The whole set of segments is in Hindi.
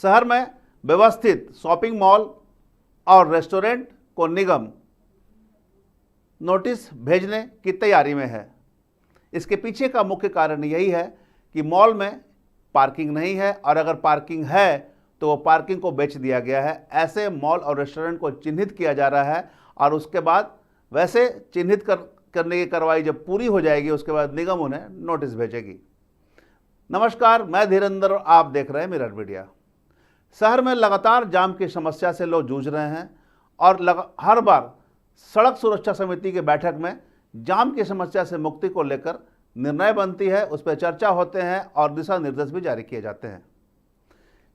शहर में व्यवस्थित शॉपिंग मॉल और रेस्टोरेंट को निगम नोटिस भेजने की तैयारी में है। इसके पीछे का मुख्य कारण यही है कि मॉल में पार्किंग नहीं है और अगर पार्किंग है तो वो पार्किंग को बेच दिया गया है। ऐसे मॉल और रेस्टोरेंट को चिन्हित किया जा रहा है और उसके बाद वैसे चिन्हित करने की कार्रवाई जब पूरी हो जाएगी उसके बाद निगम उन्हें नोटिस भेजेगी। नमस्कार, मैं धीरेंद्र और आप देख रहे हैं मिरर मीडिया। शहर में लगातार जाम की समस्या से लोग जूझ रहे हैं और हर बार सड़क सुरक्षा समिति की बैठक में जाम की समस्या से मुक्ति को लेकर निर्णय बनती है, उस पर चर्चा होते हैं और दिशा निर्देश भी जारी किए जाते हैं।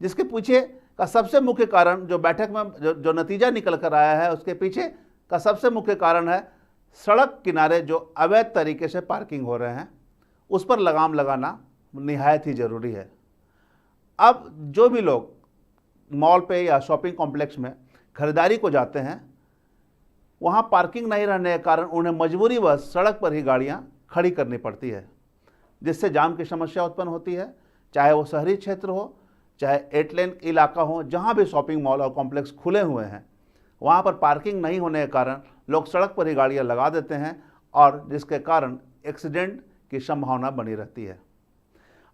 जिसके पीछे का सबसे मुख्य कारण जो बैठक में जो नतीजा निकल कर आया है उसके पीछे का सबसे मुख्य कारण है सड़क किनारे जो अवैध तरीके से पार्किंग हो रहे हैं उस पर लगाम लगाना निहायत ही ज़रूरी है। अब जो भी लोग मॉल पे या शॉपिंग कॉम्प्लेक्स में खरीदारी को जाते हैं वहाँ पार्किंग नहीं रहने के कारण उन्हें मजबूरीवश सड़क पर ही गाड़ियाँ खड़ी करनी पड़ती है, जिससे जाम की समस्या उत्पन्न होती है। चाहे वो शहरी क्षेत्र हो, चाहे 8 लेन इलाका हो, जहाँ भी शॉपिंग मॉल और कॉम्प्लेक्स खुले हुए हैं वहाँ पर पार्किंग नहीं होने के कारण लोग सड़क पर ही गाड़ियाँ लगा देते हैं और जिसके कारण एक्सीडेंट की संभावना बनी रहती है।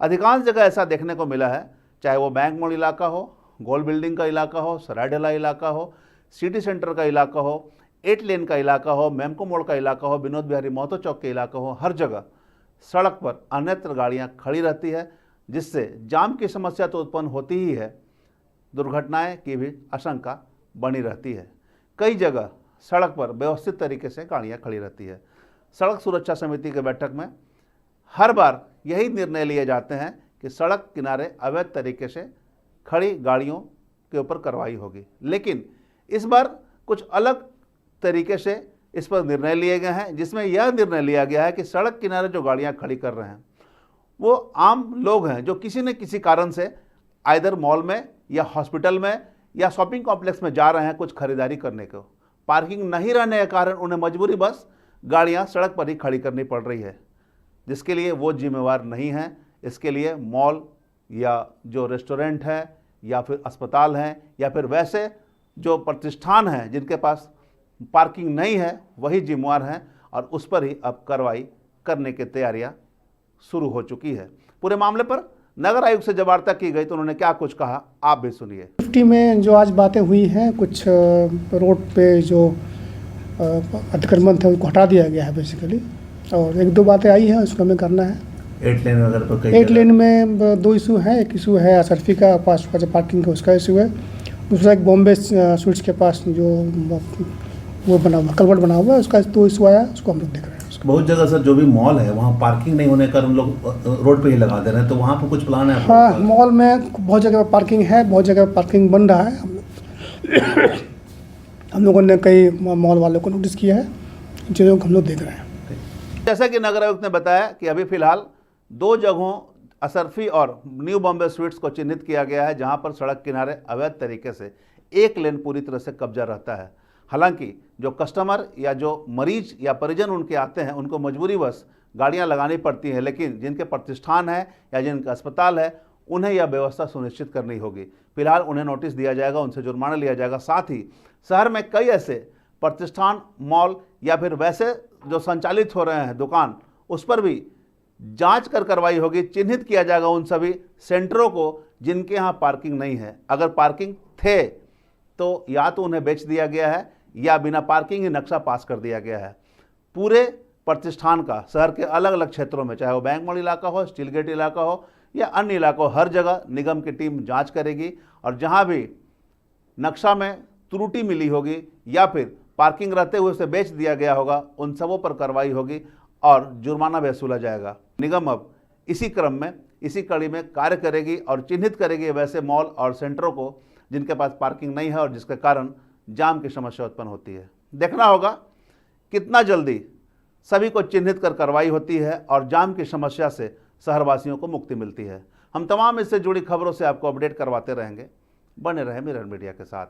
अधिकांश जगह ऐसा देखने को मिला है, चाहे वो बैंक मोड़ इलाका हो, गोल बिल्डिंग का इलाका हो, सरायढला इलाका हो, सिटी सेंटर का इलाका हो, 8 लेन का इलाका हो, मेमको मोड़ का इलाका हो, विनोद बिहारी महतो चौक के इलाका हो, हर जगह सड़क पर अन्यत्र गाड़ियां खड़ी रहती है, जिससे जाम की समस्या तो उत्पन्न होती ही है, दुर्घटनाएं की भी आशंका बनी रहती है। कई जगह सड़क पर व्यवस्थित तरीके से गाड़ियां खड़ी रहती है। सड़क सुरक्षा समिति की बैठक में हर बार यही निर्णय लिए जाते हैं कि सड़क किनारे अवैध तरीके से खड़ी गाड़ियों के ऊपर कार्रवाई होगी, लेकिन इस बार कुछ अलग तरीके से इस पर निर्णय लिए गए हैं, जिसमें यह निर्णय लिया गया है कि सड़क किनारे जो गाड़ियां खड़ी कर रहे हैं वो आम लोग हैं जो किसी न किसी कारण से आइदर मॉल में या हॉस्पिटल में या शॉपिंग कॉम्प्लेक्स में जा रहे हैं कुछ खरीदारी करने को। पार्किंग नहीं रहने के कारण उन्हें मजबूरी बस गाड़ियाँ सड़क पर ही खड़ी करनी पड़ रही है, जिसके लिए वो जिम्मेवार नहीं हैं। इसके लिए मॉल या जो रेस्टोरेंट है या फिर अस्पताल हैं या फिर वैसे जो प्रतिष्ठान हैं जिनके पास पार्किंग नहीं है वही जिम्मेवार हैं और उस पर ही अब कार्रवाई करने की तैयारियां शुरू हो चुकी है। पूरे मामले पर नगर आयुक्त से जब वार्ता की गई तो उन्होंने क्या कुछ कहा, आप भी सुनिए। सेफ्टी में जो आज बातें हुई हैं, कुछ रोड पे जो अतिक्रमण थे उसको हटा दिया गया है बेसिकली, और 1-2 बातें आई हैं उसको हमें करना है। 8 लेन वगैरह पर 8 लेन में 2 इशू हैं। एक इशू है असरफी का पास का जो पार्किंग का उसका इशू है, दूसरा एक बॉम्बे स्वीट्स के पास जो वो बना हुआ कलवर्ट बना हुआ है उसका 2 इशू आया, उसको हम लोग देख रहे हैं। बहुत जगह सर जो भी मॉल है वहाँ पार्किंग नहीं होने के कारण लोग रोड पे ही लगा दे रहे हैं, तो वहाँ पर कुछ प्लान है? हाँ, मॉल में बहुत जगह पार्किंग है, बहुत जगह पार्किंग बन रहा है। हम लोगों ने कई मॉल वालों को नोटिस किया है, इन चीज़ों को हम लोग देख रहे हैं। जैसा कि नगर आयुक्त ने बताया कि अभी फिलहाल 2 जगहों असरफी और न्यू बॉम्बे स्वीट्स को चिन्हित किया गया है जहाँ पर सड़क किनारे अवैध तरीके से 1 लेन पूरी तरह से कब्जा रहता है। हालांकि जो कस्टमर या जो मरीज या परिजन उनके आते हैं उनको मजबूरीवश गाड़ियां लगानी पड़ती हैं, लेकिन जिनके प्रतिष्ठान है या जिनका अस्पताल है उन्हें यह व्यवस्था सुनिश्चित करनी होगी। फिलहाल उन्हें नोटिस दिया जाएगा, उनसे जुर्माना लिया जाएगा। साथ ही शहर में कई ऐसे प्रतिष्ठान, मॉल या फिर वैसे जो संचालित हो रहे हैं दुकान, उस पर भी जांच कर कार्रवाई होगी। चिन्हित किया जाएगा उन सभी सेंटरों को जिनके यहाँ पार्किंग नहीं है। अगर पार्किंग थे तो या तो उन्हें बेच दिया गया है या बिना पार्किंग ही नक्शा पास कर दिया गया है। पूरे प्रतिष्ठान का शहर के अलग अलग क्षेत्रों में, चाहे वो बैंक मोड़ इलाका हो, स्टील गेट इलाका हो या अन्य इलाका हो, हर जगह निगम की टीम जांच करेगी और जहां भी नक्शा में त्रुटि मिली होगी या फिर पार्किंग रहते हुए उसे बेच दिया गया होगा, उन सबों पर कार्रवाई होगी और जुर्माना भी वसूला जाएगा। निगम अब इसी क्रम में, इसी कड़ी में कार्य करेगी और चिन्हित करेगी वैसे मॉल और सेंटरों को जिनके पास पार्किंग नहीं है और जिसके कारण जाम की समस्या उत्पन्न होती है। देखना होगा कितना जल्दी सभी को चिन्हित कर कार्रवाई होती है और जाम की समस्या से शहरवासियों को मुक्ति मिलती है। हम तमाम इससे जुड़ी खबरों से आपको अपडेट करवाते रहेंगे। बने रहें मिरर मीडिया के साथ।